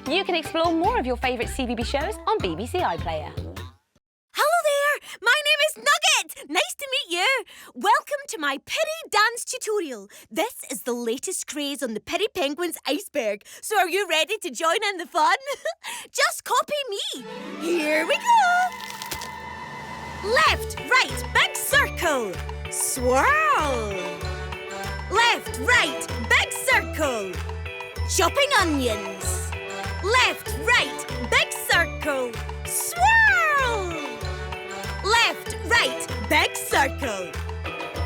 You can explore more of your favourite CBeebies shows on BBC iPlayer. Hello there! My name is Nugget! Nice to meet you! Welcome to my Piri dance tutorial. This is the latest craze on the Piripenguins iceberg. So are you ready to join in the fun? Just copy me. Here we go! Left, right, big circle. Swirl. Left, right, big circle. Chopping onions. Left, right, big circle. Swirl. Left, right, big circle.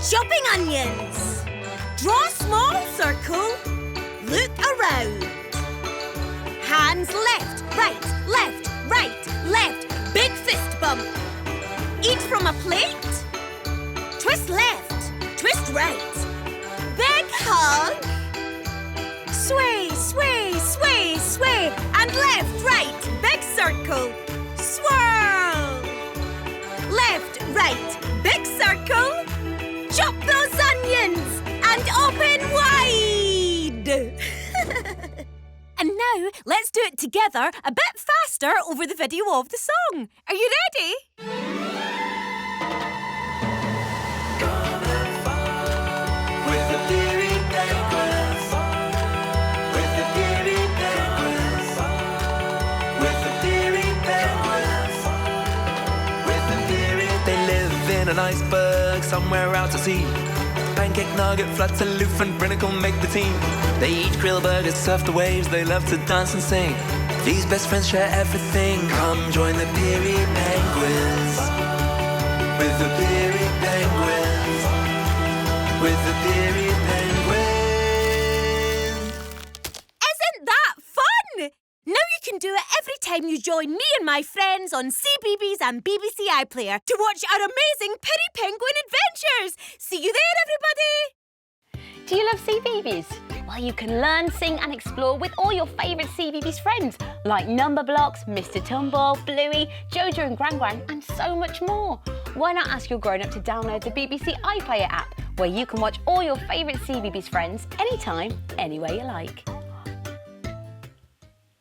Chopping onions. Draw small circle. Look around. Hands left, right, left, right, left. Big fist bump. Eat from a plate. Twist left, twist right. Big hug. Sway, sway, sway, sway. And left, right, big circle. Swirl. Left, right, big circle. Chop those onions and open wide. And now let's do it together a bit faster over the video of the song. Are you ready? An iceberg somewhere out to sea. Pancake, Nugget, Flutter, Looph and Brinicle make the team. They eat grill burgers, surf the waves, they love to dance and sing. These best friends share everything. Come join the Piripenguins. With the Piripenguins. With the Piripenguins. Isn't that fun? Now you can do it every time you join me and my friends on CBeebies and BBC iPlayer to watch our amazing Piripenguin adventures. See you there, everybody! Do you love CBeebies? Well, you can learn, sing and explore with all your favourite CBeebies friends like Number Blocks, Mr Tumble, Bluey, Jojo and Gran Gran and so much more. Why not ask your grown-up to download the BBC iPlayer app where you can watch all your favourite CBeebies friends anytime, anywhere you like.